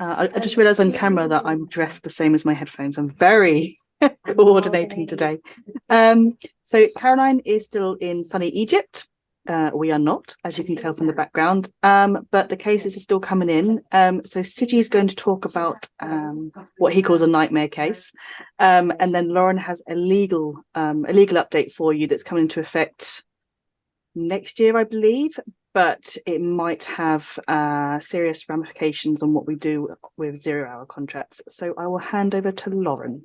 I just realised on camera that I'm dressed the same as my headphones. I'm very coordinating today. So Caroline is still in sunny Egypt. We are not, as you can tell from the background, but the cases are still coming in. So Siji is going to talk about what he calls a nightmare case, and then Lauren has a legal update for you that's coming into effect next year, I believe, but it might have serious ramifications on what we do with 0-hour contracts. So I will hand over to Lauren.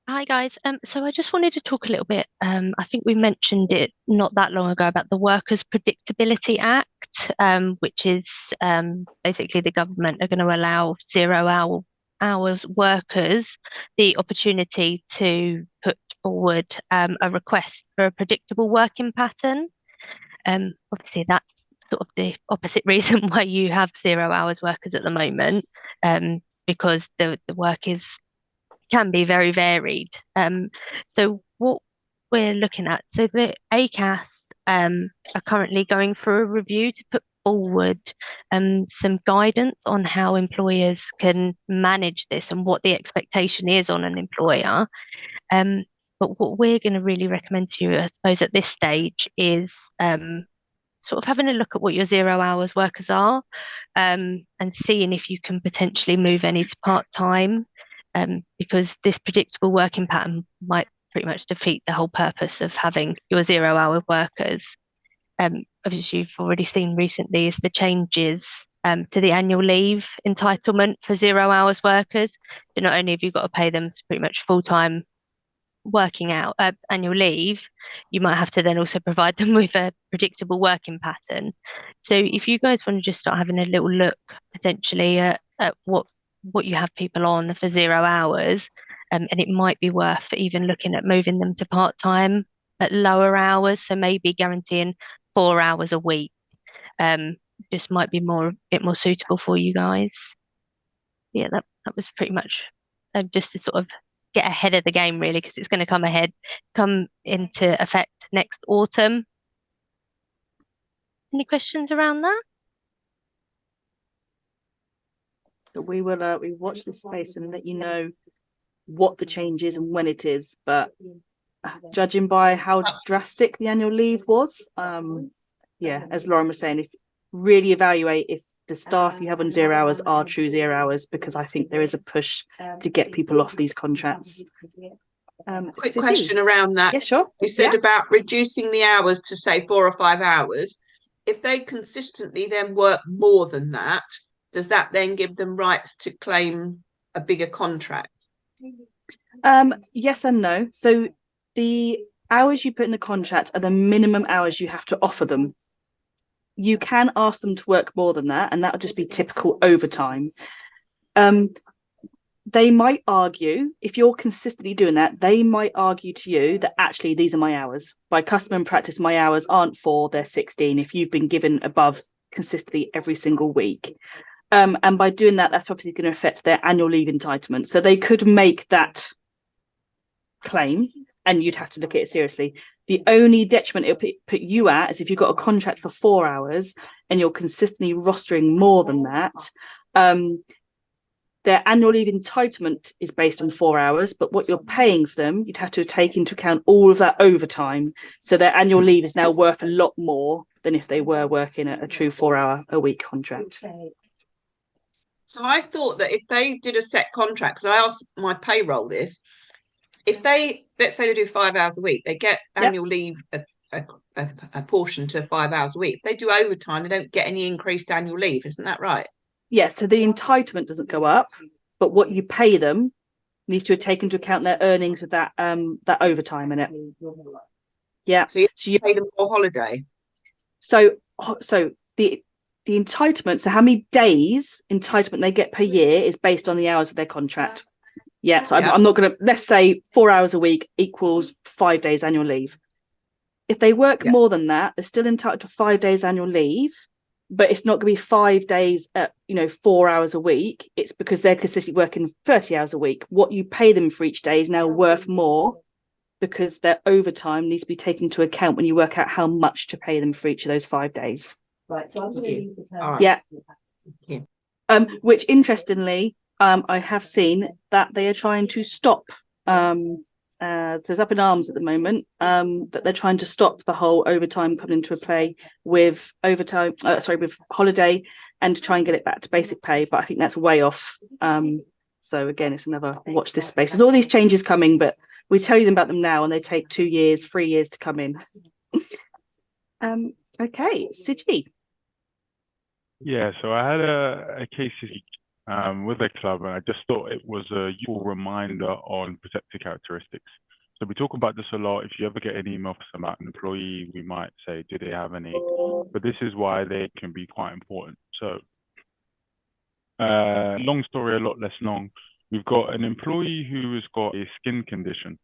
Hi guys. So I just wanted to talk a little bit. I think we mentioned it not that long ago about the Workers' Predictability Act, which is basically the government are going to allow 0 hours workers the opportunity to put forward a request for a predictable working pattern. Obviously, that's sort of the opposite reason why you have 0 hours workers at the moment, because the work can be very varied. So what we're looking at, so the ACAS are currently going for a review to put forward some guidance on how employers can manage this and what the expectation is on an employer. But what we're going to really recommend to you, I suppose, at this stage is sort of having a look at what your 0 hours workers are, and seeing if you can potentially move any to part-time, because this predictable working pattern might pretty much defeat the whole purpose of having your 0-hour workers. Obviously, you've already seen recently is the changes to the annual leave entitlement for 0 hours workers. So not only have you got to pay them to pretty much full-time working out annual leave, you might have to then also provide them with a predictable working pattern. So if you guys want to just start having a little look potentially at what you have people on for 0 hours, and it might be worth even looking at moving them to part-time at lower hours, so maybe guaranteeing 4 hours a week, just might be a bit more suitable for you guys. Yeah, that was pretty much just to sort of get ahead of the game, really, because it's going to come into effect next autumn. Any questions around that? So we watch this space and let you know what the change is and when it is, but judging by how drastic the annual leave was, yeah, as Lauren was saying, if really evaluate if the staff you have on 0 hours are true 0 hours, because I think there is a push to get people off these contracts. Quick question around that. Yeah, sure. You said about reducing the hours to say 4 or 5 hours. If they consistently then work more than that, does that then give them rights to claim a bigger contract? Yes and no. So the hours you put in the contract are the minimum hours you have to offer them. You can ask them to work more than that, and that would just be typical overtime. They might argue, if you're consistently doing that, they might argue to you that actually these are my hours. By custom and practice, my hours aren't 4, they're 16 if you've been given above consistently every single week. And by doing that, that's obviously going to affect their annual leave entitlement. So they could make that claim, and you'd have to look at it seriously. The only detriment it'll put you at is if you've got a contract for 4 hours and you're consistently rostering more than that. Their annual leave entitlement is based on 4 hours, but what you're paying for them, you'd have to take into account all of that overtime. So their annual leave is now worth a lot more than if they were working a true 4-hour-a-week contract. So I thought that if they did a set contract, because I asked my payroll this, if they, let's say they do 5 hours a week, they get annual leave a portion to 5 hours a week. If they do overtime, they don't get any increased annual leave. Isn't that right? Yeah, so the entitlement doesn't go up, but what you pay them needs to take into account their earnings with that overtime in it. Yeah. So you pay them for holiday. So the entitlement, so how many days entitlement they get per year is based on the hours of their contract. Yeah, so I'm not going to, let's say 4 hours a week equals 5 days annual leave. If they work more than that, they're still entitled to 5 days annual leave, but it's not going to be 5 days at 4 hours a week. It's because they're consistently working 30 hours a week. What you pay them for each day is now worth more because their overtime needs to be taken into account when you work out how much to pay them for each of those 5 days. Right. So yeah. Which interestingly, I have seen that they are trying to stop. There's up in arms at the moment that they're trying to stop the whole overtime coming into play with with holiday, and to try and get it back to basic pay. But I think that's way off. So again, it's another watch this space. There's all these changes coming, but we tell you about them now, and they take 2 years, 3 years to come in. Okay, Siji. Yeah, so I had a case this week with a club, and I just thought it was a useful reminder on protected characteristics. So we talk about this a lot. If you ever get an email from an employee, we might say, do they have any? But this is why they can be quite important. So long story, a lot less long. We've got an employee who has got a skin condition.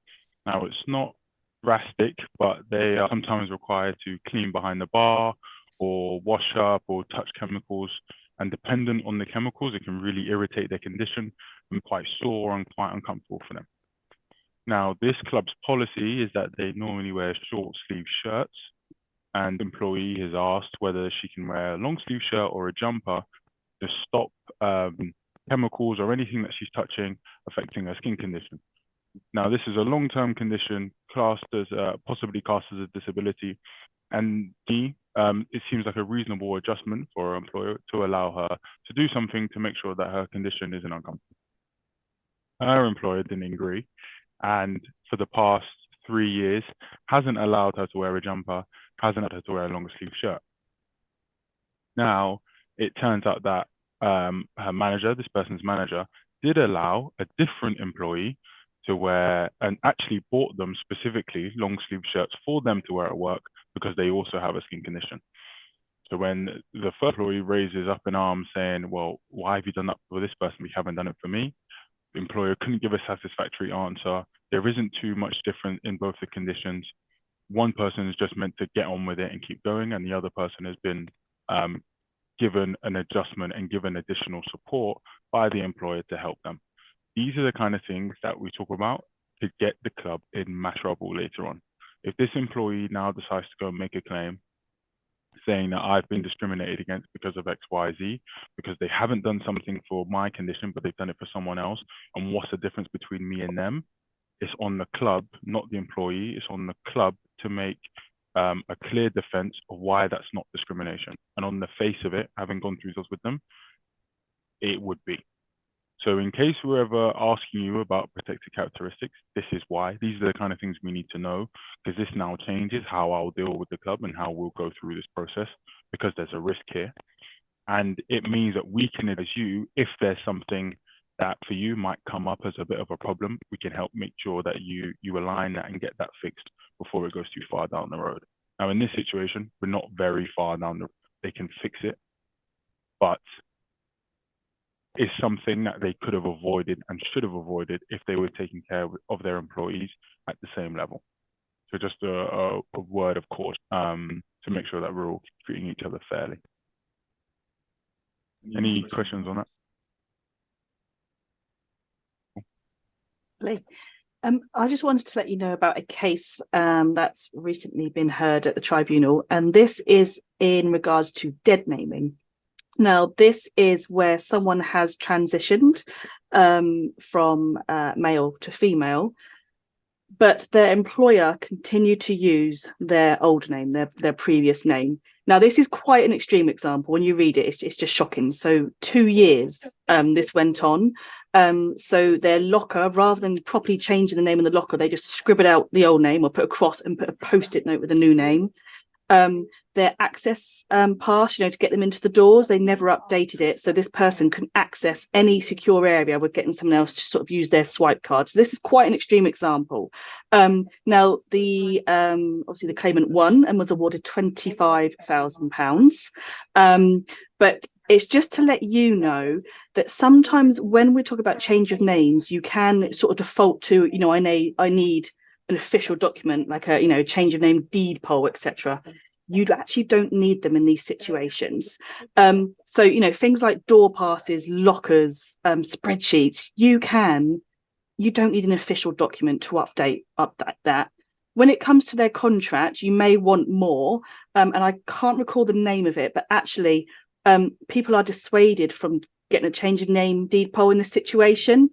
Now, it's not drastic, but they are sometimes required to clean behind the bar or wash up or touch chemicals. And dependent on the chemicals, it can really irritate their condition and quite sore and quite uncomfortable for them. Now, this club's policy is that they normally wear short sleeve shirts, and the employee has asked whether she can wear a long sleeve shirt or a jumper to stop chemicals or anything that she's touching affecting her skin condition. Now, this is a long-term condition classed as possibly classed as a disability, and it seems like a reasonable adjustment for her employer to allow her to do something to make sure that her condition isn't uncomfortable. Her employer didn't agree, and for the past 3 years hasn't allowed her to wear a jumper, hasn't allowed her to wear a longer sleeve shirt. Now, it turns out that her manager, this person's manager, did allow a different employee to wear, and actually bought them specifically long sleeve shirts for them to wear at work because they also have a skin condition. So when the first employee raises up in arms saying, well, why have you done that for this person? We haven't done it for me. The employer couldn't give a satisfactory answer. There isn't too much difference in both the conditions. One person is just meant to get on with it and keep going, and the other person has been given an adjustment and given additional support by the employer to help them. These are the kind of things that we talk about to get the club in mass trouble later on. If this employee now decides to go and make a claim saying that I've been discriminated against because of X, Y, Z, because they haven't done something for my condition, but they've done it for someone else, and what's the difference between me and them? It's on the club, not the employee. It's on the club to make a clear defense of why that's not discrimination. And on the face of it, having gone through those with them, it would be. So in case we're ever asking you about protected characteristics, this is why. These are the kind of things we need to know, because this now changes how I'll deal with the club and how we'll go through this process, because there's a risk here. And it means that we can advise you if there's something that for you might come up as a bit of a problem. We can help make sure that you align that and get that fixed before it goes too far down the road. Now, in this situation, we're not very far down the road. They can fix it, but it's something that they could have avoided and should have avoided if they were taking care of their employees at the same level. So just a word of caution to make sure that we're all treating each other fairly. Any questions on that? I just wanted to let you know about a case that's recently been heard at the tribunal, and this is in regards to deadnaming. Now, this is where someone has transitioned from male to female, but their employer continued to use their old name, their previous name. Now, this is quite an extreme example. When you read it, it's just shocking. So 2 years this went on. So their locker, rather than properly changing the name in the locker, they just scribbled out the old name or put a cross and put a post-it note with a new name. Their access pass, to get them into the doors, they never updated it, so this person can access any secure area with getting someone else to sort of use their swipe card. So this is quite an extreme example. Now, the obviously the claimant won and was awarded £25,000, but it's just to let you know that sometimes when we talk about change of names, you can sort of default to, I need an official document like a change of name deed poll, etc. You actually don't need them in these situations. So things like door passes, lockers, spreadsheets, you don't need an official document to update that. When it comes to their contract, you may want more, and I can't recall the name of it, but actually people are dissuaded from getting a change of name deed poll in this situation,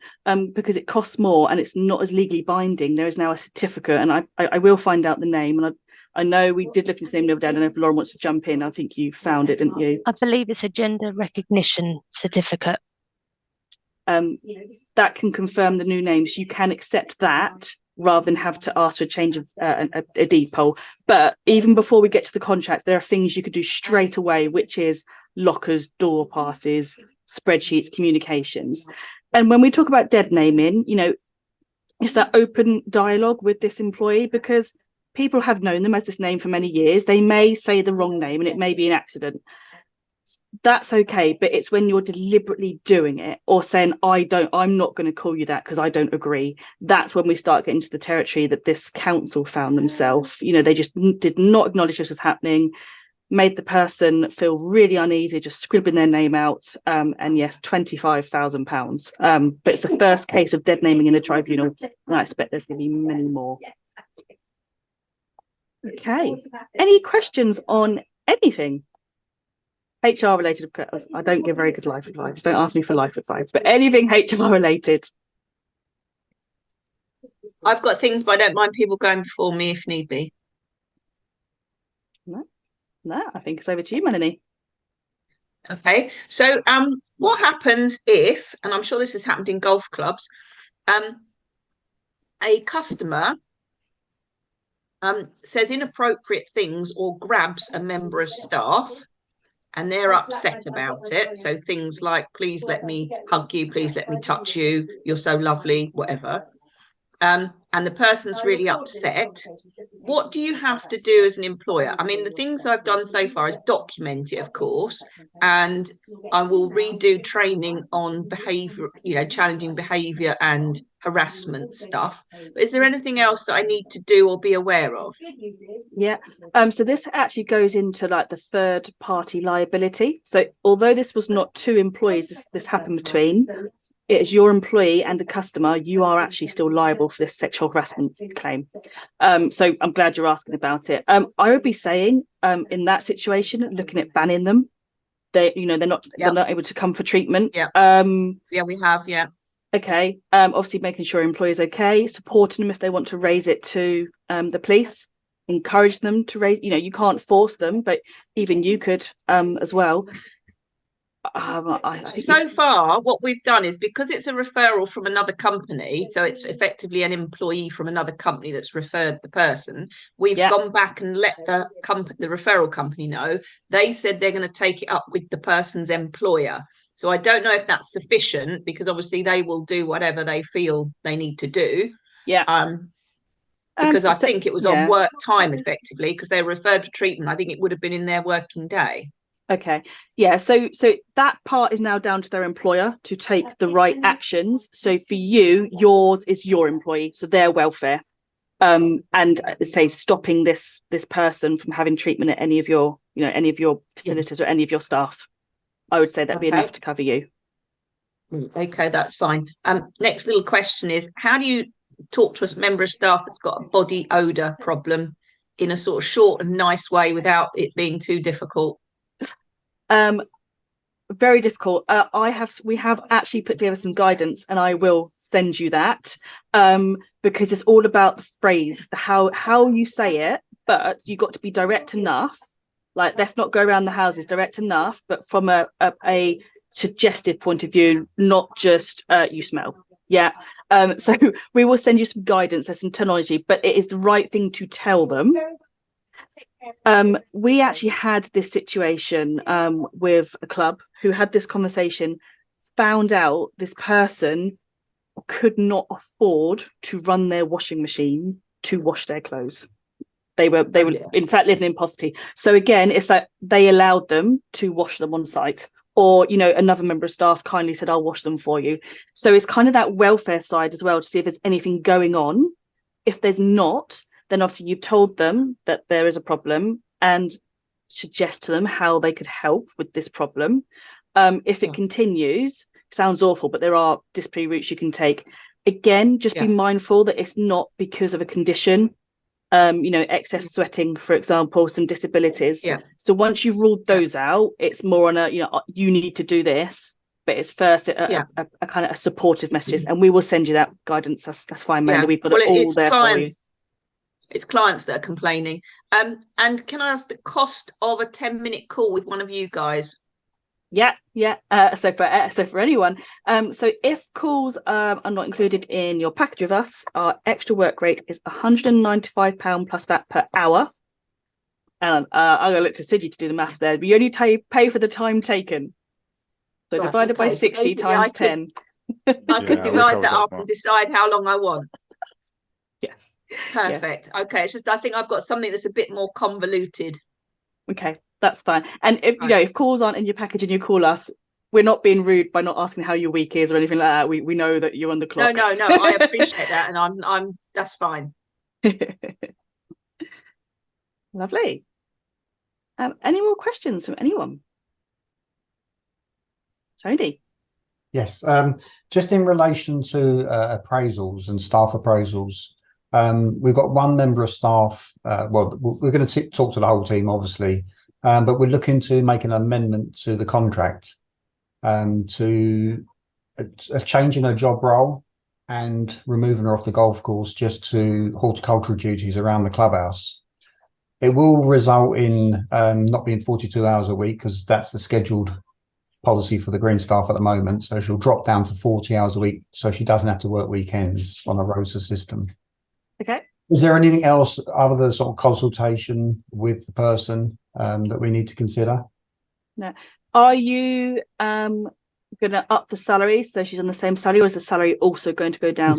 because it costs more and it's not as legally binding. There is now a certificate, and I will find out the name. And I know we did look into the name the other day. I don't know if Lauren wants to jump in. I think you found it, didn't you? I believe it's a gender recognition certificate. That can confirm the new names. You can accept that rather than have to ask for a change of a deed poll. But even before we get to the contracts, there are things you could do straight away, which is lockers, door passes, spreadsheets, communications. And when we talk about dead naming, you know, it's that open dialogue with this employee, because people have known them as this name for many years. They may say the wrong name and it may be an accident. That's okay, but it's when you're deliberately doing it or saying, I'm not going to call you that because I don't agree. That's when we start getting to the territory that this council found themselves. You know, they just did not acknowledge this was happening, made the person feel really uneasy, just scribbling their name out. And yes, £25,000. But it's the first case of dead naming in a tribunal, and I expect there's going to be many more. Okay, any questions on anything HR related? I don't give very good life advice. Don't ask me for life advice, but anything HR related. I've got things, but I don't mind people going before me if need be. No, I think it's over to you, Melanie. Okay, so what happens if, and I'm sure this has happened in golf clubs, a customer says inappropriate things or grabs a member of staff and they're upset about it. So things like, please let me hug you, please let me touch you, you're so lovely, whatever. And the person's really upset. What do you have to do as an employer? I mean, the things I've done so far is document it, of course, and I will redo training on behaviour, you know, challenging behaviour and harassment stuff. But is there anything else that I need to do or be aware of? Yeah, so this actually goes into like the third party liability. So although this was not two employees, this happened between, it is your employee and the customer, you are actually still liable for this sexual harassment claim. So I'm glad you're asking about it. I would be saying in that situation, looking at banning them. They're not able to come for treatment. Yeah. We have. Yeah. Okay. Obviously making sure employees okay, supporting them if they want to raise it to the police, encourage them to raise, you know, you can't force them, but even you could as well. I think so far what we've done is, because it's a referral from another company, so it's effectively an employee from another company that's referred the person, we've gone back and let the referral company know. They said they're going to take it up with the person's employer. So I don't know if that's sufficient, because obviously they will do whatever they feel they need to do. Because I think it was on work time effectively, because they were referred for treatment. I think it would have been in their working day. Okay, yeah, so that part is now down to their employer to take the right actions. So for you, yours is your employee, so their welfare, and say stopping this person from having treatment at any of your facilities or any of your staff. I would say that'd be enough to cover you. Okay, that's fine. Next little question is, how do you talk to a member of staff that's got a body odor problem in a sort of short and nice way without it being too difficult? Very difficult. We have actually put together some guidance, and I will send you that, because it's all about the phrase, how you say it, but you got to be direct enough. Like, let's not go around the houses, direct enough, but from a suggestive point of view, not just you smell. So we will send you some guidance, there's some terminology, but it is the right thing to tell them. We actually had this situation with a club who had this conversation, found out this person could not afford to run their washing machine to wash their clothes. They were in fact living in poverty. So again, it's like they allowed them to wash them on site, or, you know, another member of staff kindly said, I'll wash them for you. So it's kind of that welfare side as well, to see if there's anything going on. If there's not, then obviously you've told them that there is a problem and suggest to them how they could help with this problem. If it continues, sounds awful, but there are disciplinary routes you can take. Again, just be mindful that it's not because of a condition, excess sweating, for example, some disabilities. So once you've ruled those out, it's more on a, you need to do this. but it's first Yeah. a kind of a supportive messages, and we will send you that guidance. That's fine, Mandy. We've got it all it's there for you. It's clients that are complaining. And can I ask the cost of a 10-minute call with one of you guys? Yeah. So for anyone, so if calls are not included in your package with us, our extra work rate is £195 plus VAT per hour. I'm gonna look to Sidney to do the maths there, but you only pay for the time taken. So Right, divided by okay. So 60 basically times 10. I could Yeah, we divide covered that that up part. and decide how long I want. Yes. Perfect. Okay, it's just I think I've got something that's a bit more convoluted. Okay, that's fine. And if you know, if calls aren't in your package and you call us, we're not being rude by not asking how your week is or anything like that. We know that you're on the clock. No, I appreciate that, and I'm that's fine. Lovely. Any more questions from anyone? Tony? Yes, just in relation to appraisals and staff appraisals, we've got one member of staff, well, we're going to talk to the whole team, obviously, but we're looking to make an amendment to the contract to a change in her job role and removing her off the golf course just to horticultural duties around the clubhouse. It will result in not being 42 hours a week, because that's the scheduled policy for the green staff at the moment. So she'll drop down to 40 hours a week, so she doesn't have to work weekends on a rota system. Okay. Is there anything else other than sort of consultation with the person that we need to consider? No. Are you going to up the salary so she's on the same salary, or is the salary also going to go down?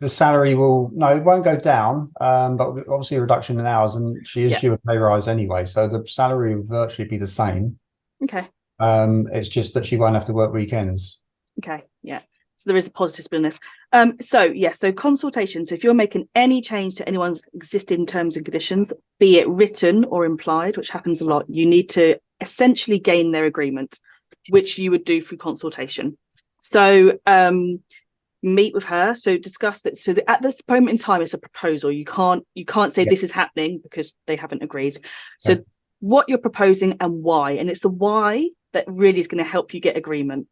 The salary will, no, it won't go down, but obviously a reduction in hours, and she is due a pay rise anyway, so the salary will virtually be the same. Okay. It's just that she won't have to work weekends. Okay, yeah. So there is a positive spin in this. So consultation. So if you're making any change to anyone's existing terms and conditions, be it written or implied, which happens a lot, you need to essentially gain their agreement, which you would do through consultation. So meet with her, so discuss that. So at this moment in time, it's a proposal. You can't say this is happening because they haven't agreed. So what you're proposing and why, and it's the why that really is going to help you get agreement.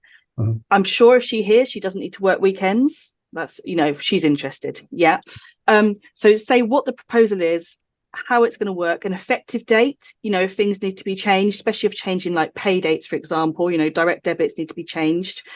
I'm sure if she hears she doesn't need to work weekends, that's, you know, she's interested. So say what the proposal is, how it's going to work, an effective date, you know, if things need to be changed, especially if changing like pay dates, for example, you know, direct debits need to be changed.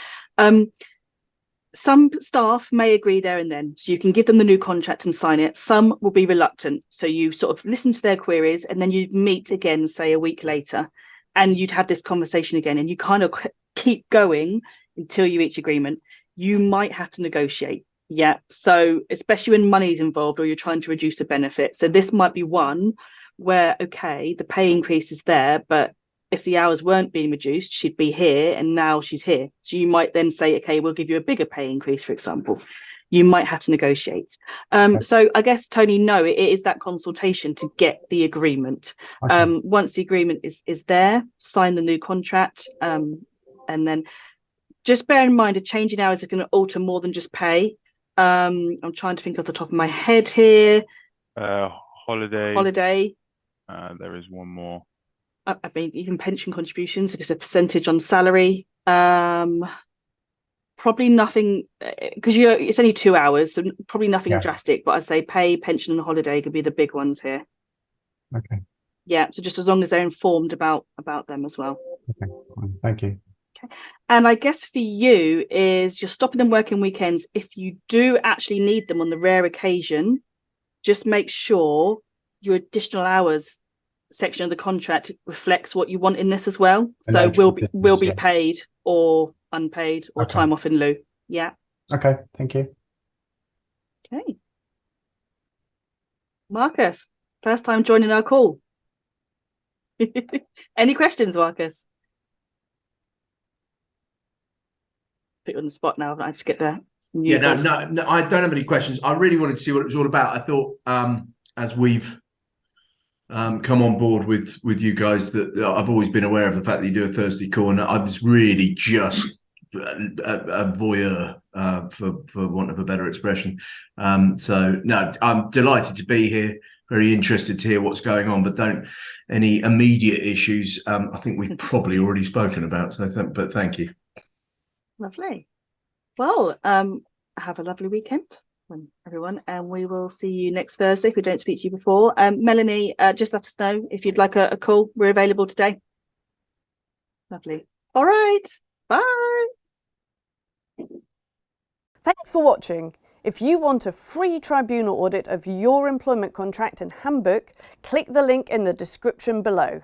Some staff may agree there and then, so you can give them the new contract and sign it. Some will be reluctant, so you sort of listen to their queries and then you meet again, say a week later, and you'd have this conversation again, and you kind of keep going until you reach agreement. You might have to negotiate. So especially when money is involved or you're trying to reduce the benefit. So this might be one where, okay, the pay increase is there, but if the hours weren't being reduced, she'd be here, and now she's here. So you might then say, okay, we'll give you a bigger pay increase, for example. You might have to negotiate. So I guess, Tony, no, it is that consultation to get the agreement. Once the agreement is there, sign the new contract, and then just bear in mind a change in hours is going to alter more than just pay. I'm trying to think off the top of my head here. Holiday. There is one more. I mean, even pension contributions, if it's a percentage on salary. Probably nothing, because it's only 2 hours, so probably nothing drastic, but I'd say pay, pension and holiday could be the big ones here. Okay. So just as long as they're informed about them as well. Okay, fine. Thank you. Okay. And I guess for you is you're stopping them working weekends. If you do actually need them on the rare occasion, just make sure your additional hours section of the contract reflects what you want in this as well. So will be paid or unpaid or time off in lieu. Okay, thank you. Okay, Marcus, first time joining our call. Any questions, Marcus? Put you on the spot now. I have to get there. No, I don't have any questions. I really wanted to see what it was all about. I thought as we've come on board with you guys, that I've always been aware of the fact that you do a Thursday call, and I was really just a voyeur, for want of a better expression. So no, I'm delighted to be here. Very interested to hear what's going on, but any immediate issues. I think we've probably already spoken about. So, but thank you. Lovely. Well, have a lovely weekend, everyone, and we will see you next Thursday if we don't speak to you before. Melanie, just let us know if you'd like a call. We're available today. Lovely. All right. Bye. Thanks for watching. If you want a free tribunal audit of your employment contract and handbook, click the link in the description below.